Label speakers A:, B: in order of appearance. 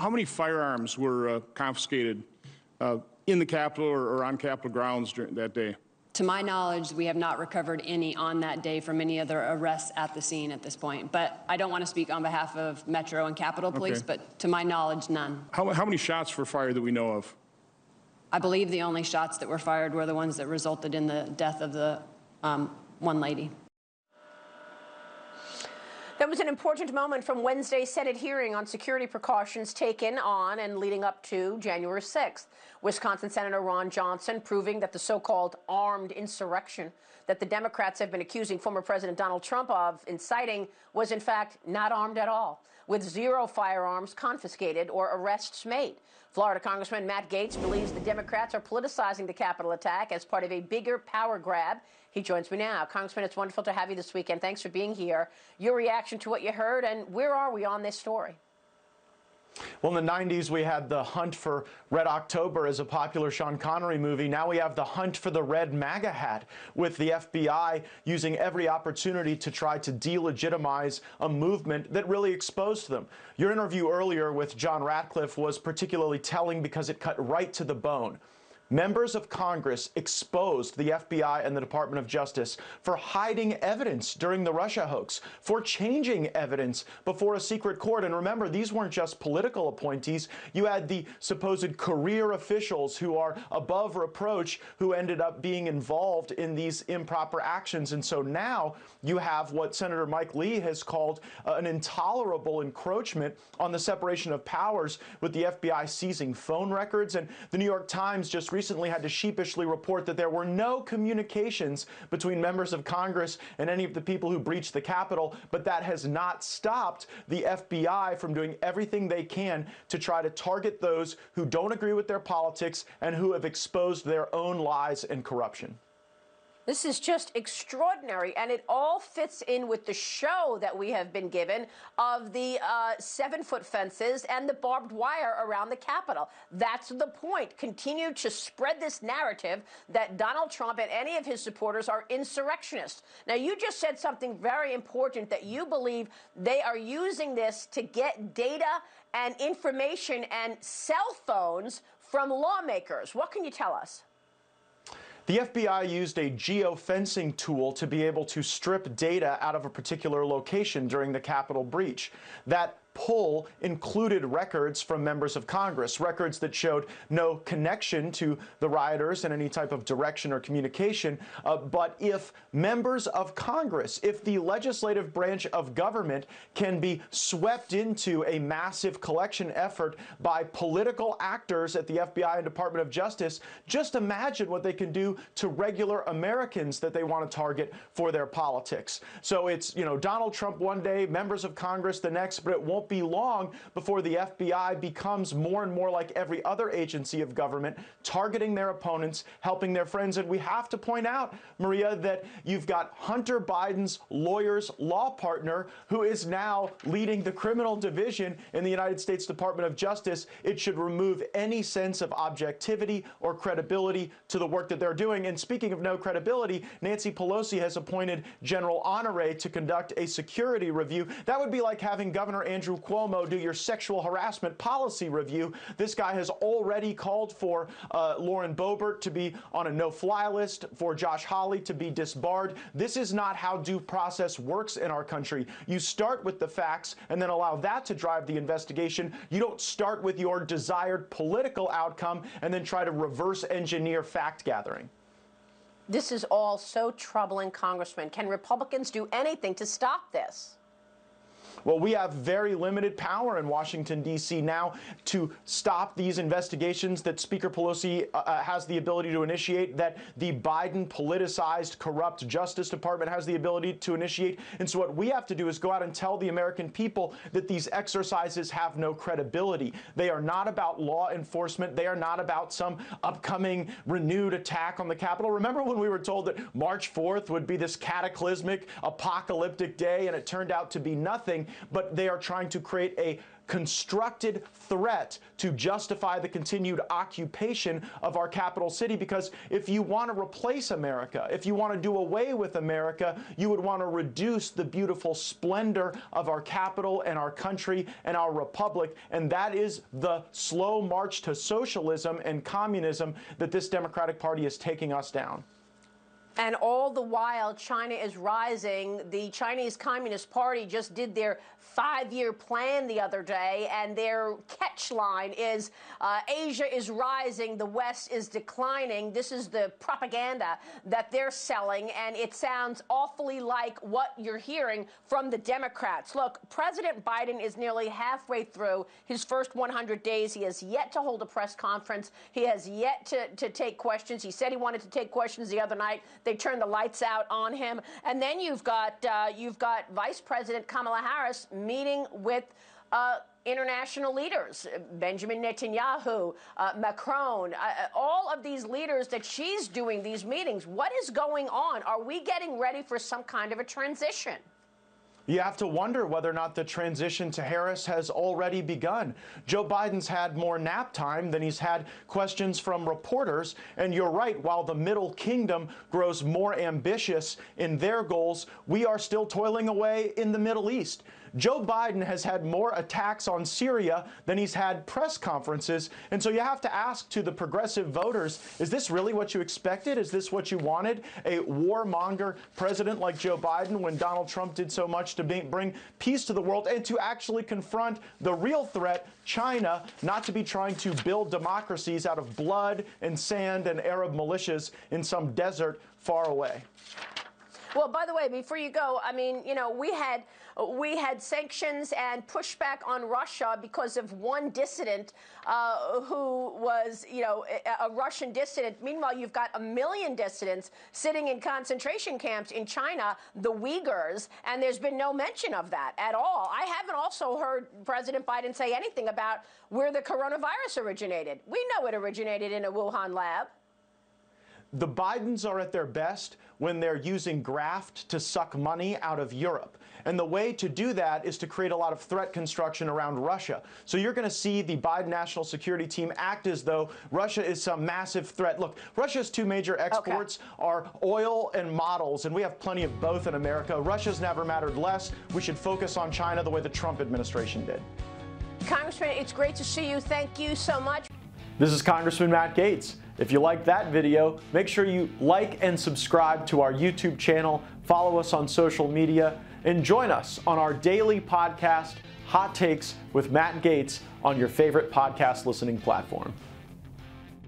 A: how many firearms were confiscated in the Capitol or on Capitol grounds during that day?
B: To my knowledge, we have not recovered any on that day from any other arrests at the scene at this point. But I don't want to speak on behalf of Metro and Capitol Police, but to my knowledge, none.
A: How many shots were fired that we know of?
B: I believe the only shots that were fired were the ones that resulted in the death of the one lady.
C: That was an important moment from Wednesday's Senate hearing on security precautions taken on and leading up to January 6th. Wisconsin Senator Ron Johnson proving that the so-called armed insurrection that the Democrats have been accusing former President Donald Trump of inciting was in fact not armed at all, with 0 firearms confiscated or arrests made. Florida Congressman Matt Gaetz believes the Democrats are politicizing the Capitol attack as part of a bigger power grab. He joins me now. Congressman, it's wonderful to have you this weekend. Thanks for being here. Your reaction to what you heard, and where are we on this story?
D: Well, in the 90s, we had the hunt for Red October as a popular Sean Connery movie. Now we have the hunt for the red MAGA hat, with the FBI using every opportunity to try to delegitimize a movement that really exposed them. Your interview earlier with John Ratcliffe was particularly telling because it cut right to the bone. Members of Congress exposed the FBI and the Department of Justice for hiding evidence during the Russia hoax, for changing evidence before a secret court. And remember, these weren't just political appointees. You had the supposed career officials who are above reproach who ended up being involved in these improper actions. And so now you have what Senator Mike Lee has called an intolerable encroachment on the separation of powers, with the FBI seizing phone records. And the New York Times just recently had to sheepishly report that there were no communications between members of Congress and any of the people who breached the Capitol, but that has not stopped the FBI from doing everything they can to try to target those who don't agree with their politics and who have exposed their own lies and corruption.
C: This is just extraordinary, and it all fits in with the show that we have been given of the 7-foot fences and the barbed wire around the Capitol. That's the point. Continue to spread this narrative that Donald Trump and any of his supporters are insurrectionists. Now, you just said something very important, that you believe they are using this to get data and information and cell phones from lawmakers. What can you tell us?
D: The FBI used a geofencing tool to be able to strip data out of a particular location during the Capitol breach. That pull included records from members of Congress, records that showed no connection to the rioters and any type of direction or communication. But if members of Congress, if the legislative branch of government can be swept into a massive collection effort by political actors at the FBI and Department of Justice, just imagine what they can do to regular Americans that they want to target for their politics. So it's, Donald Trump one day, members of Congress the next, but it won't be long before the FBI becomes more and more like every other agency of government, targeting their opponents, helping their friends. And we have to point out, Maria, that you've got Hunter Biden's lawyer's law partner, who is now leading the criminal division in the United States Department of Justice. It should remove any sense of objectivity or credibility to the work that they're doing. And speaking of no credibility, Nancy Pelosi has appointed General Honore to conduct a security review. That would be like having Governor Andrew Cuomo do your sexual harassment policy review. This guy has already called for Lauren Boebert to be on a no-fly list, for Josh Hawley to be disbarred. This is not how due process works in our country. You start with the facts and then allow that to drive the investigation. You don't start with your desired political outcome and then try to reverse engineer fact gathering.
C: This is all so troubling, Congressman. Can Republicans do anything to stop this?
D: Well, we have very limited power in Washington, D.C. now to stop these investigations that Speaker Pelosi has the ability to initiate, that the Biden politicized, corrupt Justice Department has the ability to initiate. And so what we have to do is go out and tell the American people that these exercises have no credibility. They are not about law enforcement. They are not about some upcoming renewed attack on the Capitol. Remember when we were told that March 4th would be this cataclysmic, apocalyptic day, and it turned out to be nothing? But they are trying to create a constructed threat to justify the continued occupation of our capital city. Because if you want to replace America, if you want to do away with America, you would want to reduce the beautiful splendor of our capital and our country and our republic. And that is the slow march to socialism and communism that this Democratic Party is taking us down.
C: And all the while, China is rising. The Chinese Communist Party just did their 5-year plan the other day, and their catch line is Asia is rising, the West is declining. This is the propaganda that they're selling, and it sounds awfully like what you're hearing from the Democrats. Look, President Biden is nearly halfway through his first 100 days. He has yet to hold a press conference. He has yet to take questions. He said he wanted to take questions the other night. They turned the lights out on him. And then you've got Vice President Kamala Harris meeting with international leaders, Benjamin Netanyahu, Macron, all of these leaders that she's doing these meetings. What is going on? Are we getting ready for some kind of a transition?
D: You have to wonder whether or not the transition to Harris has already begun. Joe Biden's had more nap time than he's had questions from reporters. And you're right, while the Middle Kingdom grows more ambitious in their goals, we are still toiling away in the Middle East. Joe Biden has had more attacks on Syria than he's had press conferences. And so you have to ask to the progressive voters, is this really what you expected? Is this what you wanted? A warmonger president like Joe Biden, when Donald Trump did so much to bring peace to the world and to actually confront the real threat, China, not to be trying to build democracies out of blood and sand and Arab militias in some desert far away.
C: Well, by the way, before you go, I mean, you know, we had sanctions and pushback on Russia because of one dissident who was, you know, a Russian dissident. Meanwhile, you've got 1 million dissidents sitting in concentration camps in China, the Uyghurs, and there's been no mention of that at all. I haven't also heard President Biden say anything about where the coronavirus originated. We know it originated in a Wuhan lab.
D: The Bidens are at their best when they're using graft to suck money out of Europe. And the way to do that is to create a lot of threat construction around Russia. So you're going to see the Biden National Security Team act as though Russia is some massive threat. Look, Russia's two major exports are oil and models, and we have plenty of both in America. Russia's never mattered less. We should focus on China the way the Trump administration did.
C: Congressman, it's great to see you. Thank you so much.
D: This is Congressman Matt Gaetz. If you liked that video, make sure you like and subscribe to our YouTube channel, follow us on social media, and join us on our daily podcast, Hot Takes with Matt Gaetz, on your favorite podcast listening platform.